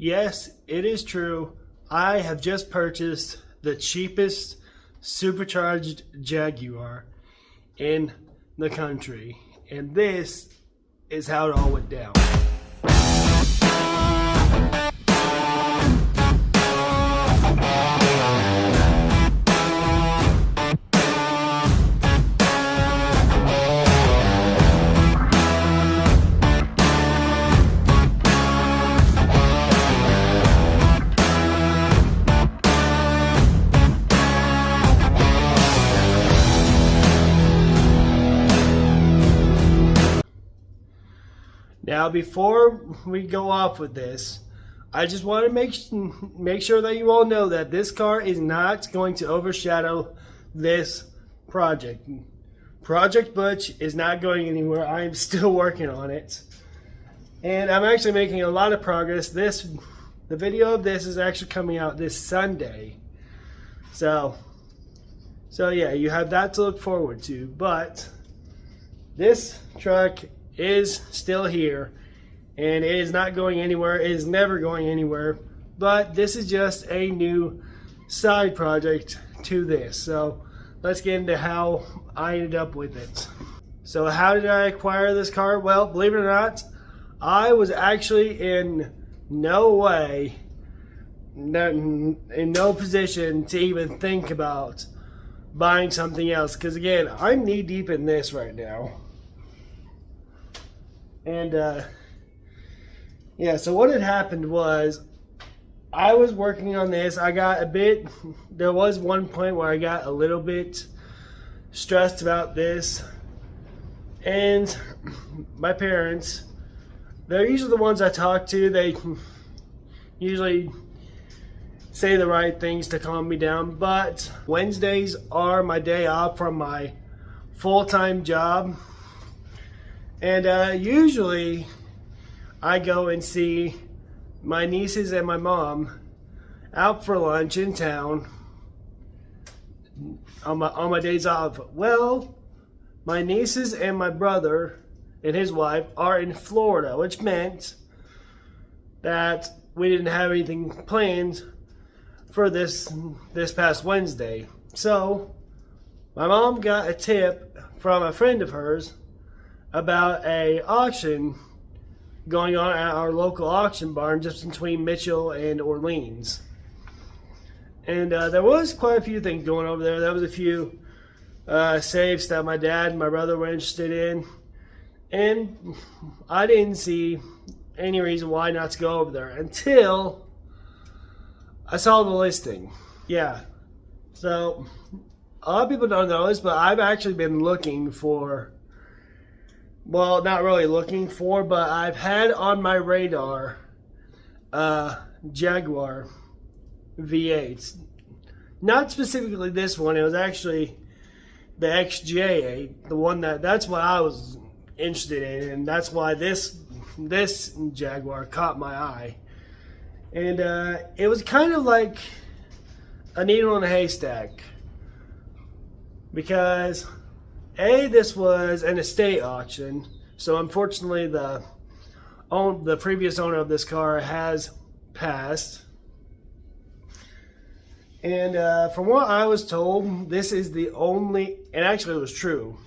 Yes, it is true. I have just purchased the cheapest supercharged Jaguar in the country. And this is how it all went down. Now, before we go off with this, I just want to make sure that you all know that this car is not going to overshadow this project. Project Butch is not going anywhere. I am still working on it. And I'm actually making a lot of progress. The video of this is actually coming out this Sunday. So yeah, you have that to look forward to. But this truck is still here, and it is not going anywhere. It is never going anywhere, but this is just a new side project to this. So let's get into how I ended up with it. So how did I acquire this car? Well, believe it or not, I was actually in no position to even think about buying something else, because again, I'm knee deep in this right now. And yeah, so what had happened was I was working on this. There was one point where I got a little bit stressed about this. And my parents, they're usually the ones I talk to. They usually say the right things to calm me down. But Wednesdays are my day off from my full-time job. And usually I go and see my nieces and my mom out for lunch in town on my days off. Well, my nieces and my brother and his wife are in Florida, which meant that we didn't have anything planned for this past Wednesday. So my mom got a tip from a friend of hers about a auction going on at our local auction barn just between Mitchell and Orleans. And there was quite a few things going over there. There was a few safes that my dad and my brother were interested in. And I didn't see any reason why not to go over there until I saw the listing. Yeah. So a lot of people don't know this, but I've actually been looking for, well, not really looking for, but I've had on my radar Jaguar V8s. Not specifically this one. It was actually the XJ8, the one that's what I was interested in, and that's why this Jaguar caught my eye. And it was kind of like a needle in a haystack, because this was an estate auction, so unfortunately the previous owner of this car has passed. And from what I was told, this is the only, and actually it was true,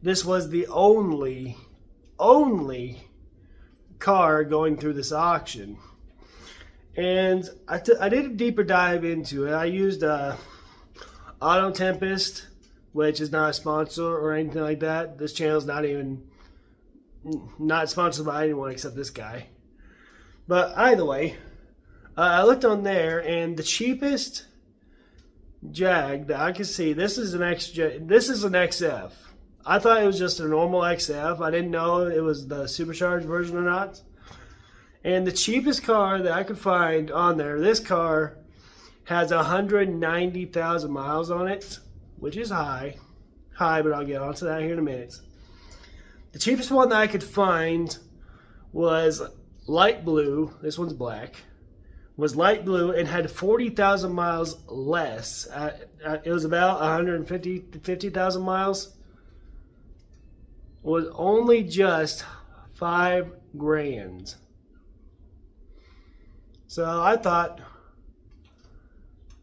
this was the only car going through this auction. And I did a deeper dive into it. I used Auto Tempest, which is not a sponsor or anything like that. This channel is not sponsored by anyone except this guy. But either way, I looked on there, and the cheapest Jag that I could see, this is an XF. I thought it was just a normal XF. I didn't know it was the supercharged version or not. And the cheapest car that I could find on there, this car has 190,000 miles on it, which is high, but I'll get onto that here in a minute. The cheapest one that I could find was light blue. This one's black. Was light blue and had 40,000 miles less. It was about 150,000 miles. Was only just $5,000. So I thought,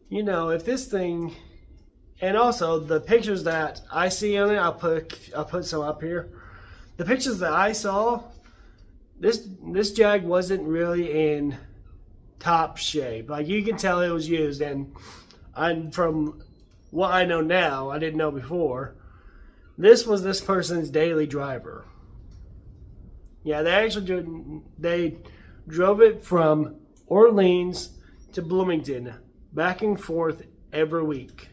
you know, if this thing, and also the pictures that I see on it, I'll put some up here. The pictures that I saw, this Jag wasn't really in top shape. Like, you can tell it was used, and from what I know now, I didn't know before, this was this person's daily driver. Yeah, they drove it from Orleans to Bloomington, back and forth every week.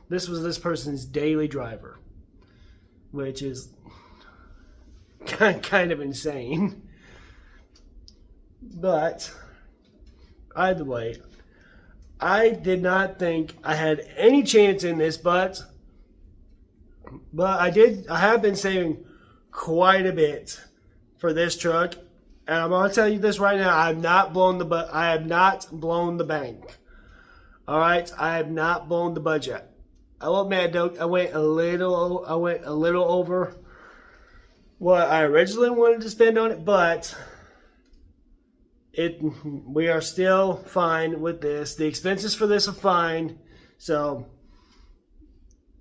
This was this person's daily driver, which is kind of insane. But either way, I did not think I had any chance in this, but I have been saving quite a bit for this truck, and I'm gonna tell you this right now: I have not blown the bank. All right, I have not blown the budget. I will admit, I went a little over what I originally wanted to spend on it, but we are still fine with this. The expenses for this are fine, so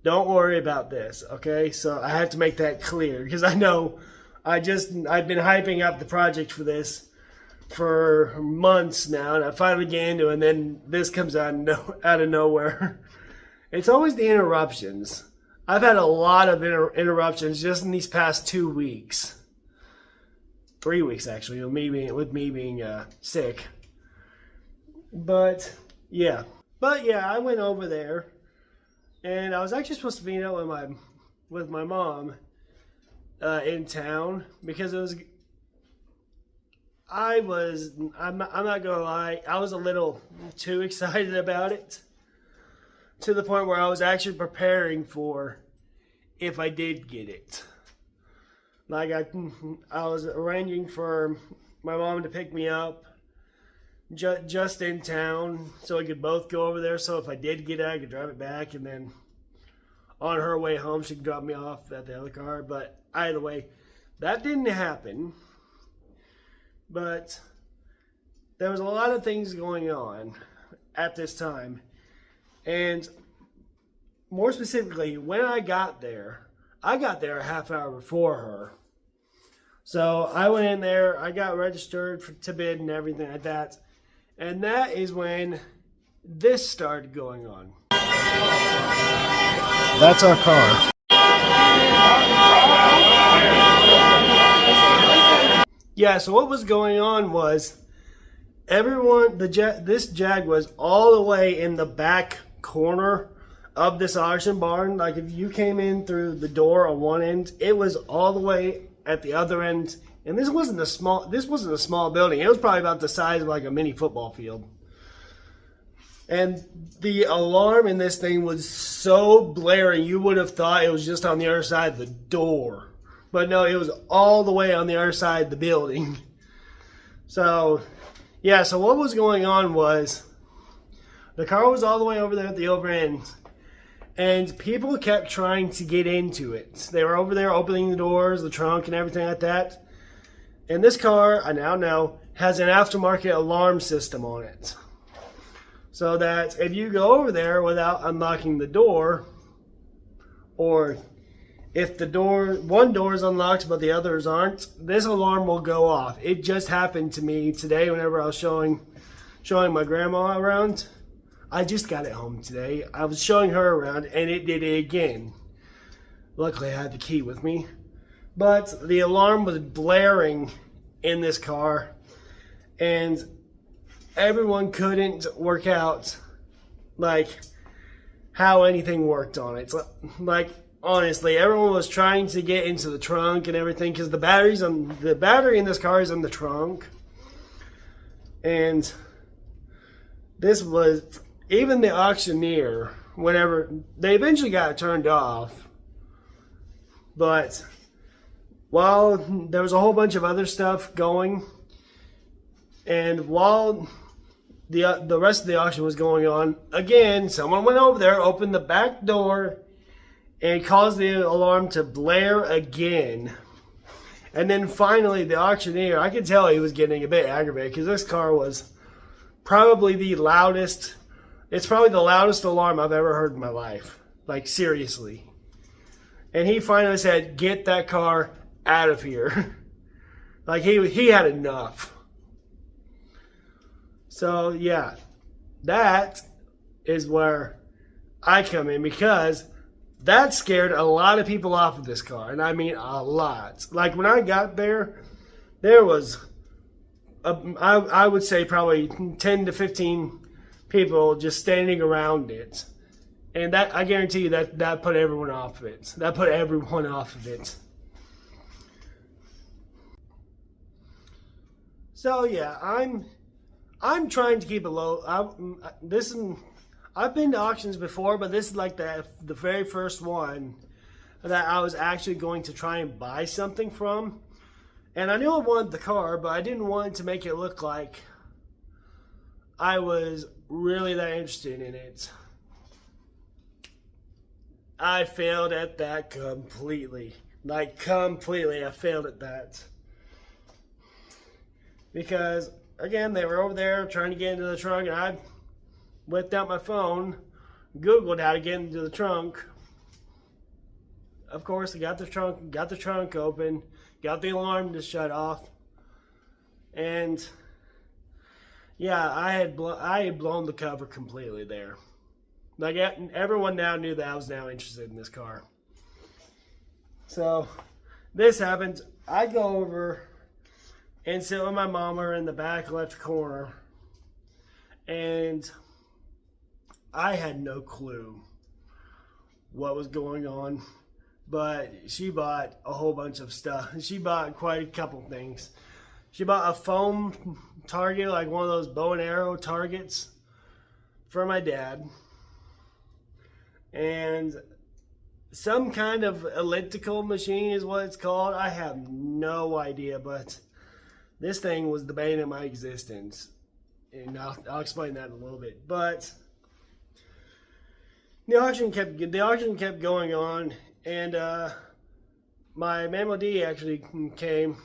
don't worry about this, okay? So I have to make that clear, because I know I've been hyping up the project for this for months now, and I finally get into it, and then this comes out of nowhere. It's always the interruptions. I've had a lot of interruptions just in these past 2 weeks. 3 weeks, actually, with me being sick. But yeah, I went over there, and I was actually supposed to meet up with my mom in town, because I'm not gonna lie, I was a little too excited about it, to the point where I was actually preparing for if I did get it. Like, I was arranging for my mom to pick me up just in town, so we could both go over there. So if I did get it, I could drive it back, and then on her way home, she could drop me off at the other car. But either way, that didn't happen. But there was a lot of things going on at this time. And more specifically, when I got there a half hour before her. So I went in there, I got registered to bid and everything like that. And that is when this started going on. That's our car. Yeah, so what was going on was this Jag was all the way in the back corner of this auction barn. Like, if you came in through the door on one end, it was all the way at the other end. And this wasn't a small building. It was probably about the size of like a mini football field. And the alarm in this thing was so blaring, you would have thought it was just on the other side of the door. But no, it was all the way on the other side of the building. So, yeah, so what was going on was the car was all the way over there at the over end. And people kept trying to get into it. They were over there opening the doors, the trunk, and everything like that. And this car, I now know, has an aftermarket alarm system on it. So that if you go over there without unlocking the door, or if one door is unlocked but the others aren't, this alarm will go off. It just happened to me today whenever I was showing my grandma around. I just got it home today. I was showing her around, and it did it again. Luckily, I had the key with me. But the alarm was blaring in this car, and everyone couldn't work out, like, how anything worked on it. Like, honestly, everyone was trying to get into the trunk and everything, because the battery in this car is in the trunk. And this was... Even the auctioneer, whenever they eventually got it turned off, but while there was a whole bunch of other stuff going, and while the rest of the auction was going on, again, someone went over there, opened the back door, and caused the alarm to blare again. And then finally, the auctioneer, I could tell he was getting a bit aggravated, because this car was probably the loudest. It's probably the loudest alarm I've ever heard in my life. Like, seriously. And he finally said, "Get that car out of here." Like, he had enough. So, yeah, that is where I come in, because that scared a lot of people off of this car. And I mean a lot. Like, when I got there, there was, I would say probably 10 to 15 people just standing around it. And that, I guarantee you, that put everyone off of it. That put everyone off of it. So yeah, I'm trying to keep it low. I've been to auctions before, but this is like the very first one that I was actually going to try and buy something from. And I knew I wanted the car, but I didn't want to make it look like I was really that interested in it. I failed at that completely. Like, completely, I failed at that. Because, again, they were over there trying to get into the trunk, and I whipped out my phone, Googled how to get into the trunk. Of course, I got the trunk open, got the alarm to shut off, and yeah, I had blown the cover completely there. Like, everyone now knew that I was now interested in this car. So this happens. I go over and sit with my mama in the back left corner, and I had no clue what was going on, but she bought a whole bunch of stuff. She bought quite a couple things. She bought a foam target, like one of those bow and arrow targets, for my dad, and some kind of elliptical machine is what it's called. I have no idea, but this thing was the bane of my existence, and I'll explain that in a little bit. But the auction kept going on, and my Mamo D actually came,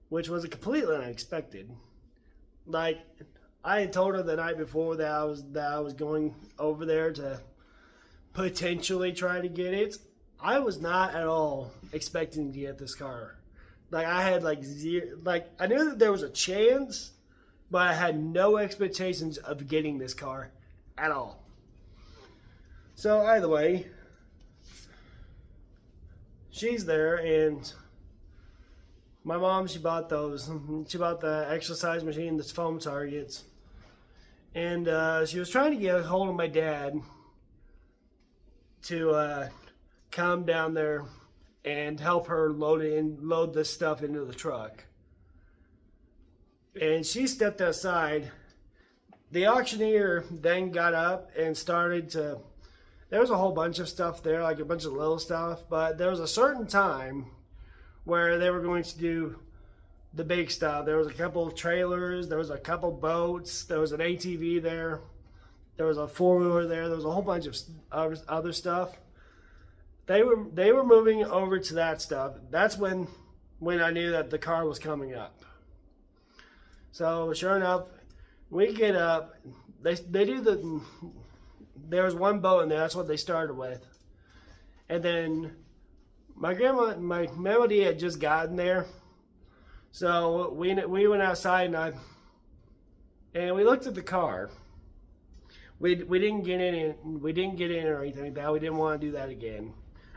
which was completely unexpected. Like, I had told her the night before that I was going over there to potentially try to get it. I was not at all expecting to get this car. Like, I had like zero, like, I knew that there was a chance, but I had no expectations of getting this car at all. So either way, she's there, and my mom, she bought those. She bought the exercise machine, the foam targets, and she was trying to get a hold of my dad to come down there and help her load this stuff into the truck. And she stepped outside. The auctioneer then got up and started to, there was a whole bunch of stuff there, like a bunch of little stuff, but there was a certain time where they were going to do the big stuff. There was a couple of trailers, there was a couple boats, there was an ATV there, there was a four-wheeler there, there was a whole bunch of other stuff. They were moving over to that stuff. That's when I knew that the car was coming up. So sure enough, we get up. They do there was one boat in there. That's what they started with. And then my Melody had just gotten there. So we went outside, and we looked at the car. We didn't get in or anything like that. We didn't want to do that again.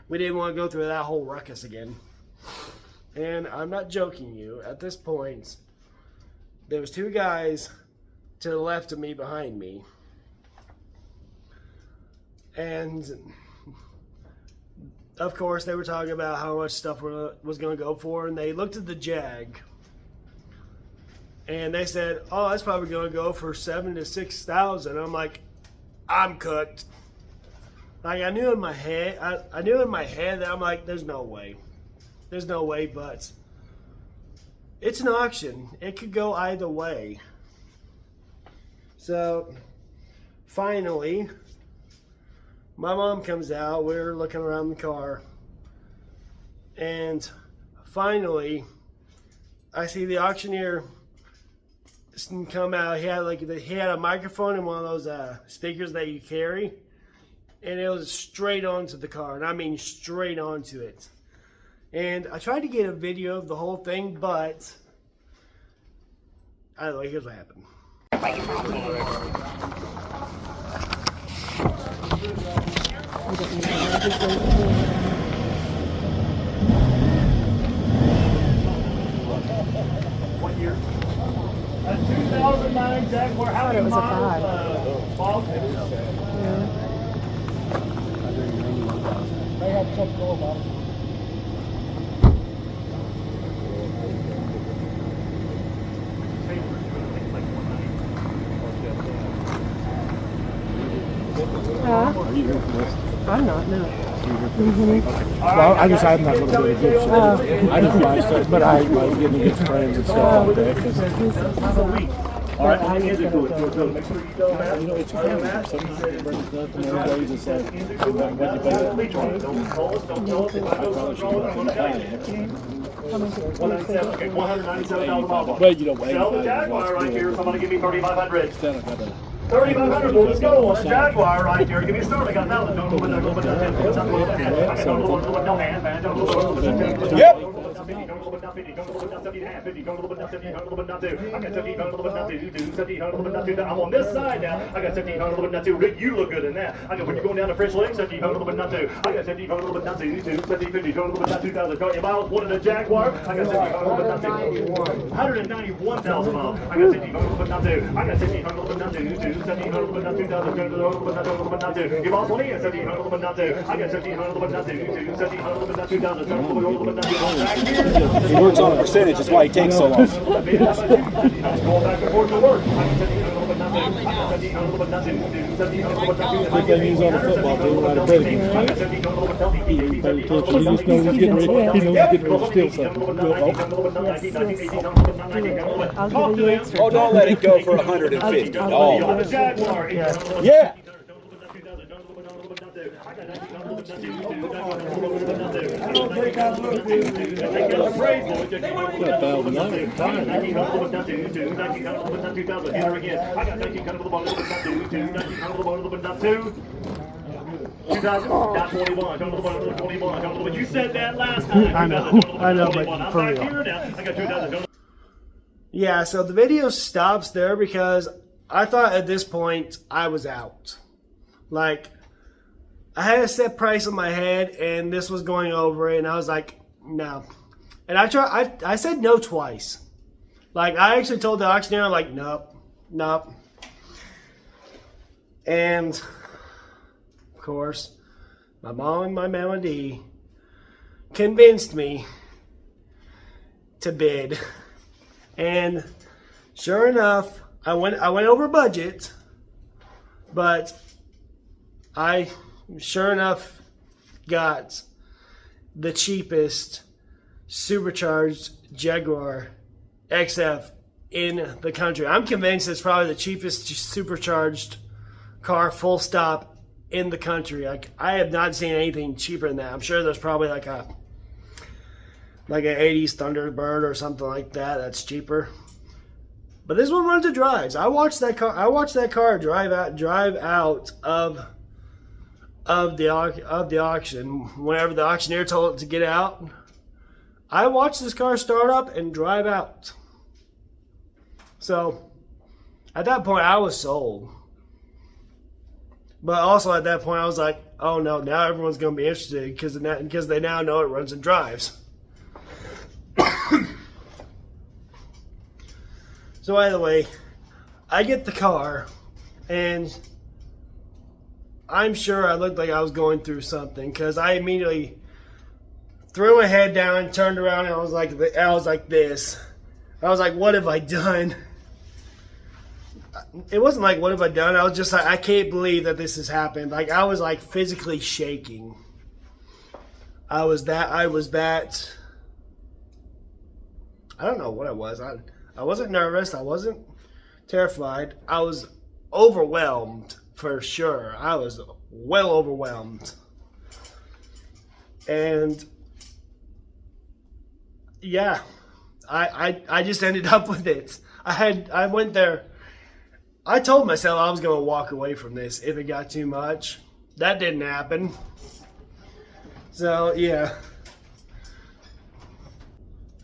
We didn't want to go through that whole ruckus again. And I'm not joking you. At this point, there was two guys to the left of me, behind me. And of course, they were talking about how much stuff was going to go for, and they looked at the Jag, and they said, "Oh, that's probably going to go for $7,000 to $6,000." I'm like, I'm cooked. Like, I knew in my head that I'm like, there's no way, but it's an auction. It could go either way. So finally, my mom comes out. We're looking around the car, and finally, I see the auctioneer come out. He had a microphone and one of those speakers that you carry, and it was straight onto the car, and I mean straight onto it. And I tried to get a video of the whole thing, but I don't know. Here's what happened. What year? A 2009 Jaguar. How many miles? Ball? Yeah. They have something going about it. I'm not, no. Well, I just haven't had a little bit of good stuff. I just buy stuff, but I like getting good friends and stuff like that. All right, how you do it? Make sure you don't have. You know, it's your family. Sometimes it brings nothing. Every day's just like, what you pay that much on it? Okay, 197,000 miles. Well, you don't wait. Sell the Jaguar right here. Somebody give me 3,500. 3,500, let's go on the Jaguar right here. Give me a start. I got now the little bit no hand. Yep. I'm on this side now. I got 1,700. Rick, you look good in that. I got when you're going down the French Lake, 1,700. I got 1,750. Miles. One in the Jaguar. I got 1,700. 191,000 miles. I got 1,700. I got 1,700. 1,700. 2,000. You lost one in 1,700. I got 1,700. 2,000. 2,000. He works on a percentage, that's why he takes so long. Good thing he's on the football team, right a bet against me. He just knows he's getting ready. He knows he's getting ready to steal something. I'll give you extra. Oh, don't let it go for 150. No. Yeah. You said that last time. I know, but for real. Yeah, so the video stops there because I thought at this point I was out. Like, I had a set price in my head, and this was going over it, and I was like, no. And I said no twice. Like, I actually told the auctioneer, like, nope. And, of course, my mom and my Melody convinced me to bid. And sure enough, I went over budget, but I sure enough got the cheapest supercharged Jaguar XF in the country. I'm convinced it's probably the cheapest supercharged car, full stop, in the country. I have not seen anything cheaper than that. I'm sure there's probably like an 80s Thunderbird or something like that that's cheaper. But this one runs and drives. I watched that car drive out of the auction. Whenever the auctioneer told it to get out, I watched this car start up and drive out. So at that point I was sold. But also at that point I was like, oh no, now everyone's going to be interested because they now know it runs and drives. So by the way, I get the car, and I'm sure I looked like I was going through something because I immediately threw my head down, turned around, and I was like this. I was like, what have I done? It wasn't like, what have I done? I was just like, I can't believe that this has happened. Like, I was like physically shaking. I was that. I don't know what I was. I wasn't nervous. I wasn't terrified. I was overwhelmed for sure. I was well overwhelmed. And yeah, I just ended up with it. I went there. I told myself I was going to walk away from this if it got too much. That didn't happen. So, yeah.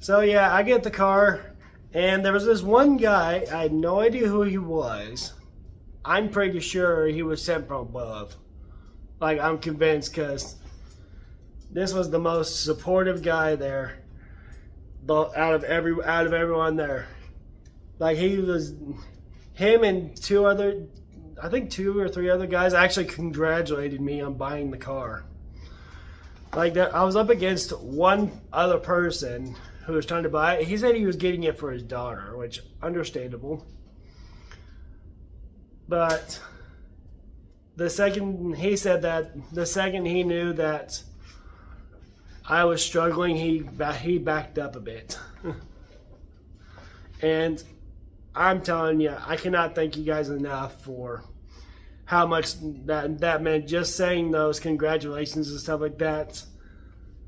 So, yeah, I get the car, and there was this one guy. I had no idea who he was. I'm pretty sure he was sent from above. Like, I'm convinced, because this was the most supportive guy there out of everyone there. Like, him and two or three other guys actually congratulated me on buying the car. Like that, I was up against one other person who was trying to buy it. He said he was getting it for his daughter, which understandable. But the second he knew that I was struggling, he backed up a bit. And I'm telling you, I cannot thank you guys enough for how much that meant. Just saying those congratulations and stuff like that.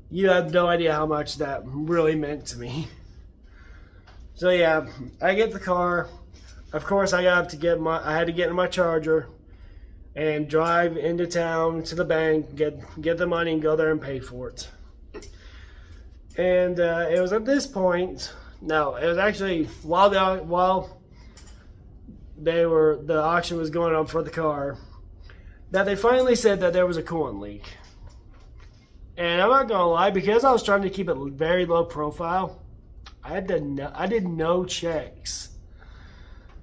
You have no idea how much that really meant to me. So yeah, I get the car. Of course, I had to get in my Charger and drive into town to the bank, get the money, and go there and pay for it. And it was at this point. No, it was actually while the auction was going on for the car that they finally said that there was a coolant leak. And I'm not gonna lie, because I was trying to keep it very low profile, I did no checks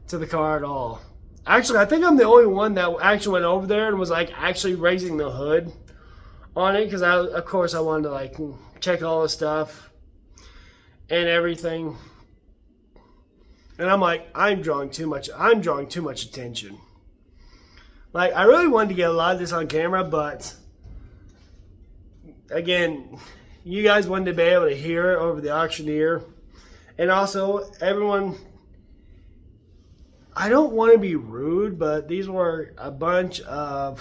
to the car at all. Actually, I think I'm the only one that actually went over there and was like actually raising the hood on it, because of course I wanted to like check all the stuff and everything. And I'm like, I'm drawing too much attention. Like, I really wanted to get a lot of this on camera, but again, you guys wanted to be able to hear it over the auctioneer. And also, everyone, I don't want to be rude, but these were a bunch of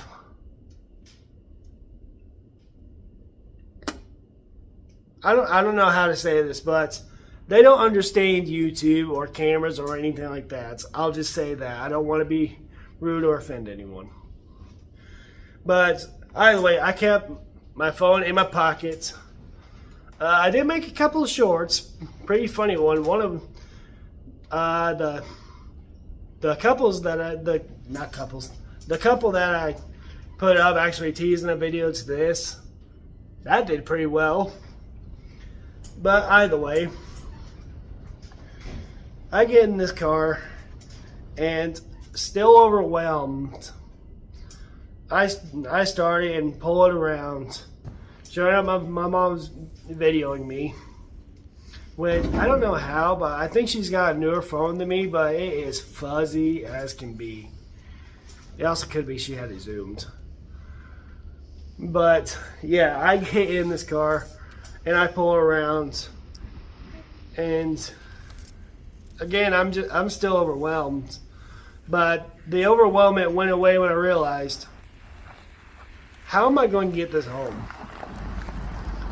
I don't know how to say this, but they don't understand YouTube or cameras or anything like that. So I'll just say that. I don't want to be rude or offend anyone. But either way, I kept my phone in my pocket. I did make a couple of shorts. Pretty funny one. One of the couple that I put up actually teasing a video to this. That did pretty well. But either way, I get in this car and still overwhelmed. I started and pull it around. Sure enough, my mom's videoing me. Which, I don't know how, but I think she's got a newer phone than me, but it is fuzzy as can be. It also could be she had it zoomed. But, yeah, I get in this car and I pull around. And, again, I'm still overwhelmed. But the overwhelmment went away when I realized, how am I going to get this home?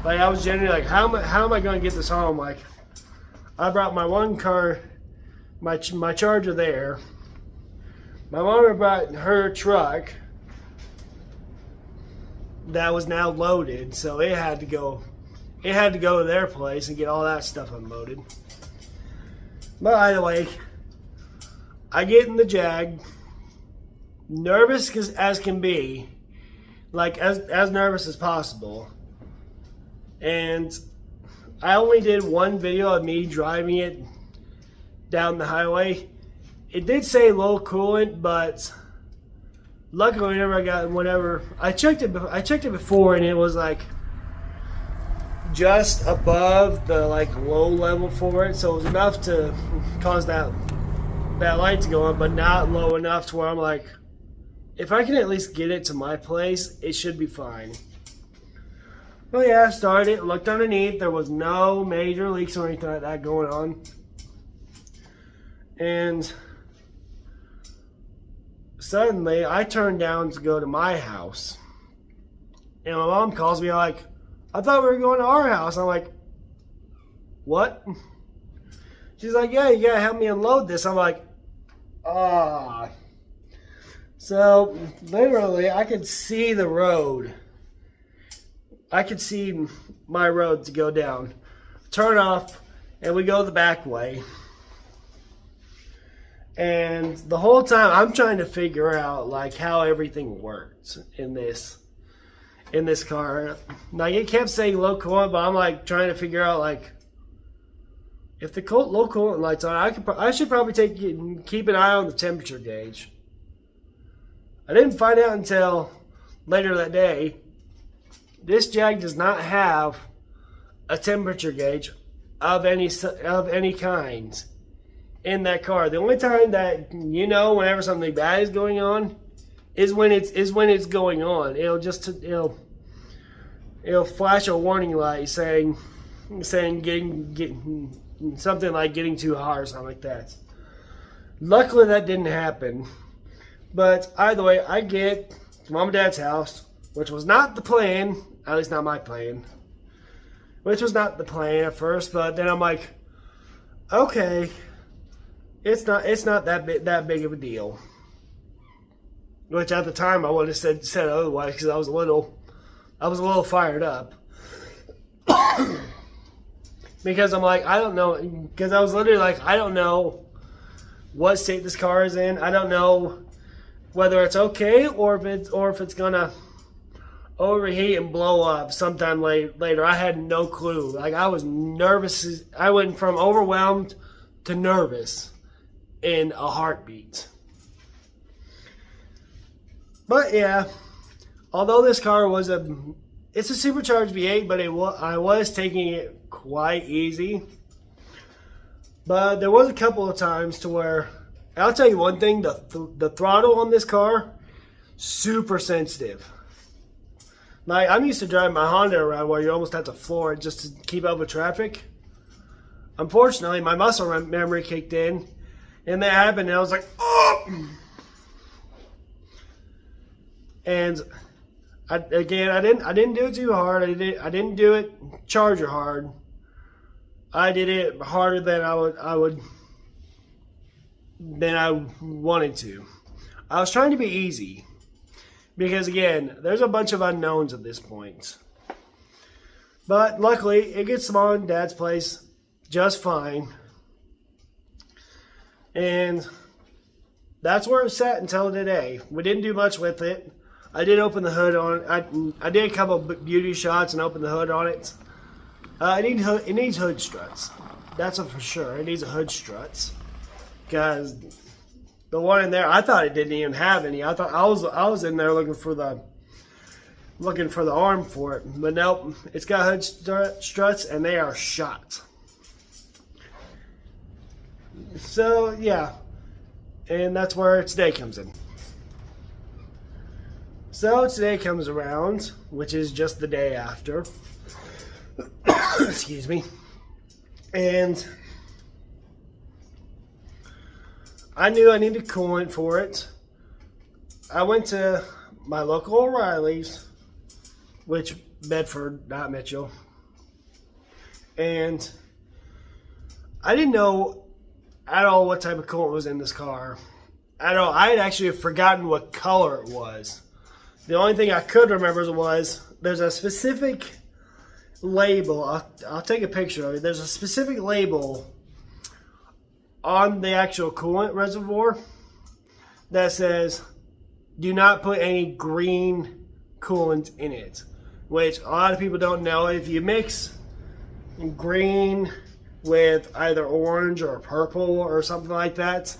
Like, I was genuinely like, how am I going to get this home? Like, I brought my one car, my Charger there. My mom brought her truck that was now loaded, so it had to go to their place and get all that stuff unloaded. But either way, I get in the Jag, nervous as can be, like as nervous as possible. And I only did one video of me driving it down the highway. It did say low coolant, but luckily whenever I checked it before, and it was like just above the like low level for it, so it was enough to cause that light to go on, but not low enough to where I'm like, if I can at least get it to my place, it should be fine. Well, yeah, I started, looked underneath. There was no major leaks or anything like that going on. And suddenly, I turned down to go to my house. And my mom calls me like, I thought we were going to our house. I'm like, what? She's like, yeah, you gotta help me unload this. I'm like, ah. So literally, I could see the road. I could see my road to go down. Turn off, and we go the back way. And the whole time, I'm trying to figure out like how everything works in this car. Like it kept saying low coolant, but I'm like trying to figure out like if the low coolant light's on, I should probably keep an eye on the temperature gauge. I didn't find out until later that day. This Jag does not have a temperature gauge of any kind in that car. The only time that whenever something bad is going on is when it's going on. It'll flash a warning light saying getting something like getting too hot or something like that. Luckily that didn't happen. But either way, I get to Mom and Dad's house, which was not the plan, at least not my plan. Which was not the plan at first, but then I'm like, okay, it's not that big of a deal. Which at the time I would have said otherwise because I was a little fired up. Because I'm like, I don't know, because I was literally like, I don't know what state this car is in. I don't know whether it's okay or if it's gonna overheat and blow up sometime later. I had no clue. Like I was nervous. I went from overwhelmed to nervous in a heartbeat. But yeah, although this car it's a supercharged V8, but I was taking it quite easy. But there was a couple of times to where, I'll tell you one thing, the throttle on this car, super sensitive. Like, I'm used to driving my Honda around where you almost have to floor it just to keep up with traffic. Unfortunately, my muscle memory kicked in, and that happened, and I was like, oh! And I didn't do it too hard. I didn't do it charger hard. I did it harder than I wanted to. I was trying to be easy because again, there's a bunch of unknowns at this point. But luckily, it gets to Mom and Dad's place just fine, and that's where it sat until today. We didn't do much with it. I did open the hood on it. I did a couple of beauty shots and opened the hood on it. It needs hood struts. That's for sure. It needs a hood struts because the one in there, I thought it didn't even have any. I thought I was in there looking for the arm for it, but nope. It's got hood struts and they are shot. So yeah, and that's where today comes in. So today comes around, which is just the day after. Excuse me. And I knew I needed coolant for it. I went to my local O'Reilly's, which Bedford, not Mitchell. And I didn't know at all what type of coolant was in this car. At all. I had actually forgotten what color it was. The only thing I could remember was there's a specific label. I'll take a picture of it. There's a specific label on the actual coolant reservoir that says do not put any green coolant in it, which a lot of people don't know. If you mix green with either orange or purple or something like that,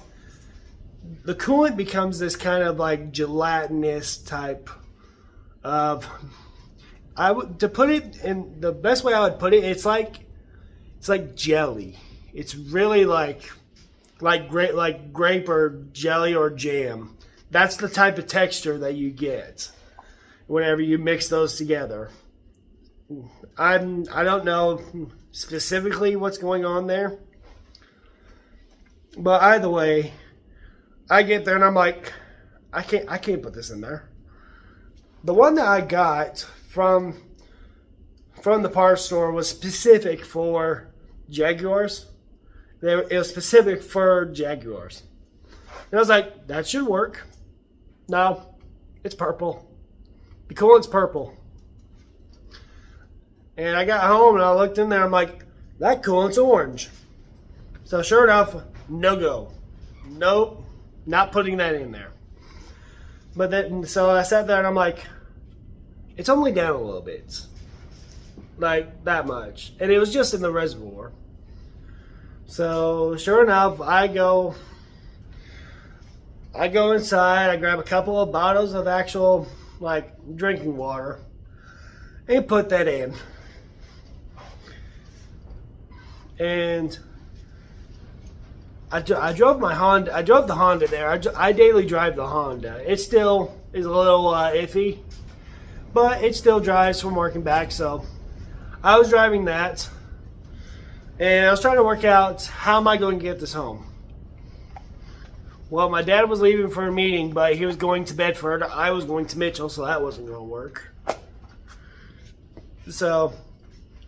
the coolant becomes this kind of like gelatinous type of, to put it in the best way I would put it, it's like jelly. It's really like grape or jelly or jam. That's the type of texture that you get whenever you mix those together. I don't know specifically what's going on there, but either way, I get there and I'm like, I can't put this in there. The one that I got from the parts store was specific for Jaguars, It was specific for Jaguars. And I was like, that should work. No, it's purple. The coolant's purple. And I got home and I looked in there. I'm like, that coolant's orange. So sure enough, no go. Nope, not putting that in there. But then, so I sat there and I'm like, it's only down a little bit. Like that much. And it was just in the reservoir. So sure enough, I go inside, I grab a couple of bottles of actual like drinking water and put that in. And I drove my Honda. I drove the Honda there. I daily drive the Honda. It still is a little iffy, but it still drives from work and back. So I was driving that, and I was trying to work out how am I going to get this home. Well, my dad was leaving for a meeting, but he was going to Bedford. I was going to Mitchell, so that wasn't going to work. So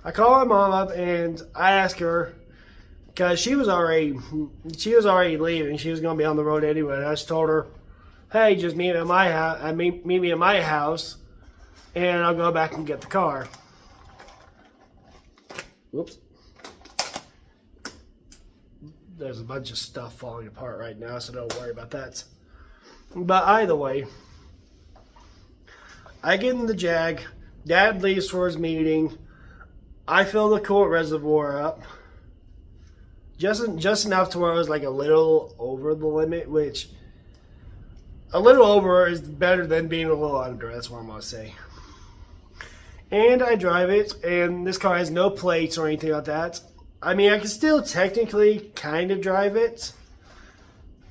I call my mom up and I ask her, because she was already leaving. She was going to be on the road anyway. And I just told her, hey, just meet me at my house. Meet me at my house, and I'll go back and get the car. Whoops. There's a bunch of stuff falling apart right now, so don't worry about that. But either way, I get in the Jag. Dad leaves for his meeting. I fill the coolant reservoir up. Just enough to where I was like a little over the limit, which a little over is better than being a little under. That's what I'm going to say. And I drive it, and this car has no plates or anything like that. I mean, I can still technically kind of drive it,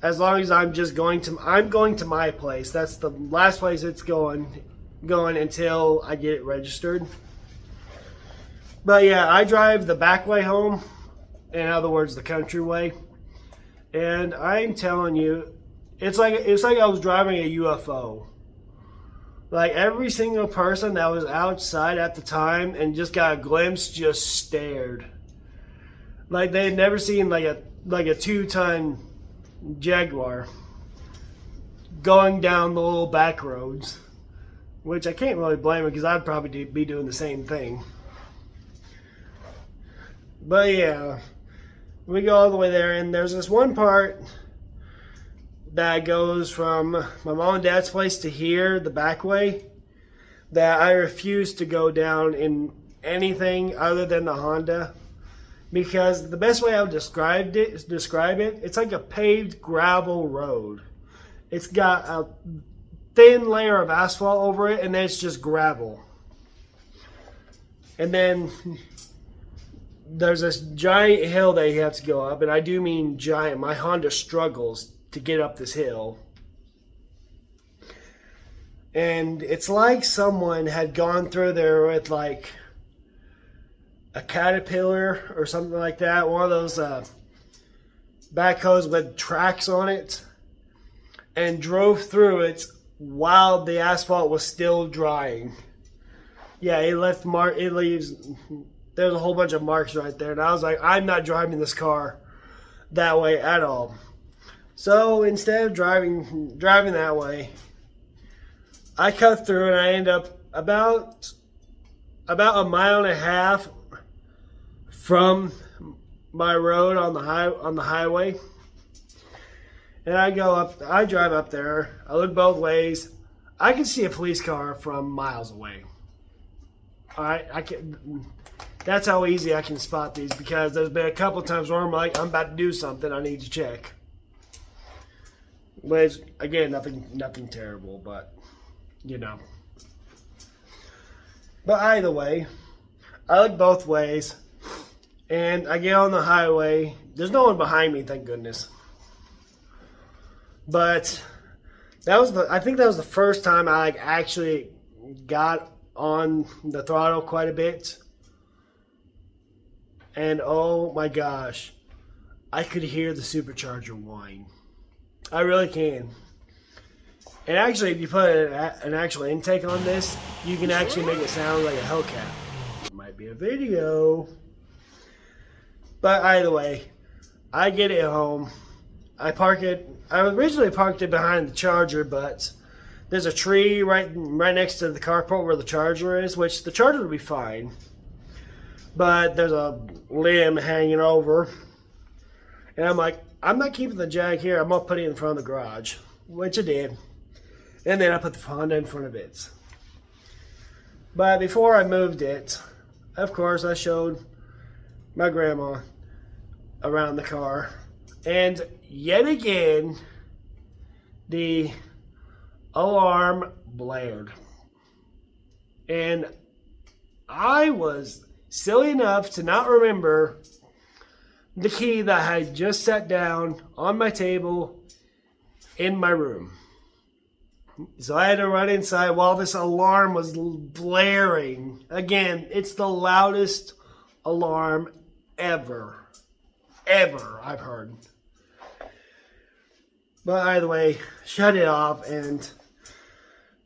as long as I'm going to my place. That's the last place it's going until I get it registered. But yeah, I drive the back way home, in other words, the country way. And I'm telling you, it's like I was driving a UFO. Like every single person that was outside at the time and just got a glimpse just stared. Like they had never seen like a 2-ton Jaguar going down the little back roads, which I can't really blame them because I'd probably be doing the same thing. But yeah, we go all the way there, and there's this one part that goes from my mom and dad's place to here, the back way, that I refuse to go down in anything other than the Honda. Because the best way I would describe it, it's like a paved gravel road. It's got a thin layer of asphalt over it, and then it's just gravel. And then there's this giant hill that you have to go up, and I do mean giant. My Honda struggles to get up this hill. And it's like someone had gone through there with like a Caterpillar or something like that, one of those backhoes with tracks on it, and drove through it while the asphalt was still drying. Yeah, there's a whole bunch of marks right there, and I was like, I'm not driving this car that way at all. So instead of driving that way, I cut through and I end up about a mile and a half from my road on the highway. And I drive up there. I look both ways. I can see a police car from miles away. All right, that's how easy I can spot these, because there's been a couple times where I'm like, I'm about to do something, I need to check. Which, again, nothing terrible, but, you know. But either way, I look both ways, and I get on the highway. There's no one behind me, thank goodness. But I think that was the first time I actually got on the throttle quite a bit. And oh my gosh, I could hear the supercharger whine. I really can. And actually, if you put an actual intake on this, you can actually make it sound like a Hellcat. Might be a video. But either way, I get it home. I park it. I originally parked it behind the Charger, but there's a tree right next to the carport where the Charger is, which the Charger will be fine. But there's a limb hanging over. And I'm like, I'm not keeping the Jag here. I'm going to put it in front of the garage, which I did. And then I put the Honda in front of it. But before I moved it, of course, I showed my grandma around the car. And yet again, the alarm blared. And I was silly enough to not remember the key that I had just set down on my table in my room. So I had to run inside while this alarm was blaring. Again, it's the loudest alarm ever I've heard. But either way, shut it off, and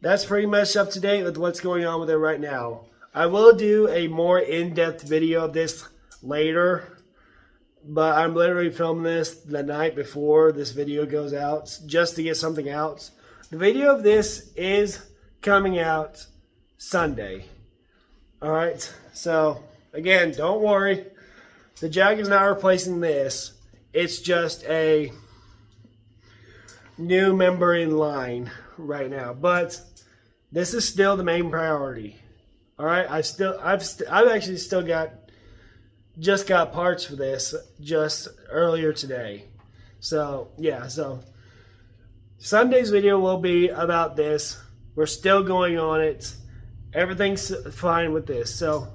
that's pretty much up to date with what's going on with it right now. I will do a more in-depth video of this later, but I'm literally filming this the night before this video goes out just to get something out. The video of this is coming out Sunday. Alright, so again, don't worry. The Jag is not replacing this. It's just a new member in line right now. But this is still the main priority. Alright, I've actually still got parts for this just earlier today. So yeah, so Sunday's video will be about this. We're still going on it. Everything's fine with this. So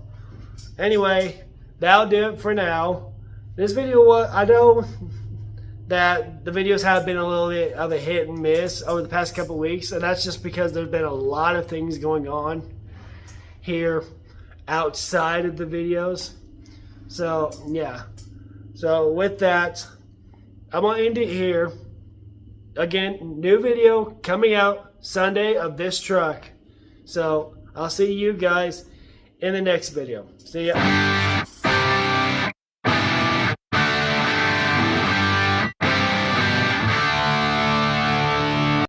anyway, that'll do it for now. This video, I know that the videos have been a little bit of a hit and miss over the past couple weeks, and that's just because there's been a lot of things going on here outside of the videos. So yeah, so with that, I'm gonna end it here. Again, new video coming out Sunday of this truck. So I'll see you guys in the next video. See ya.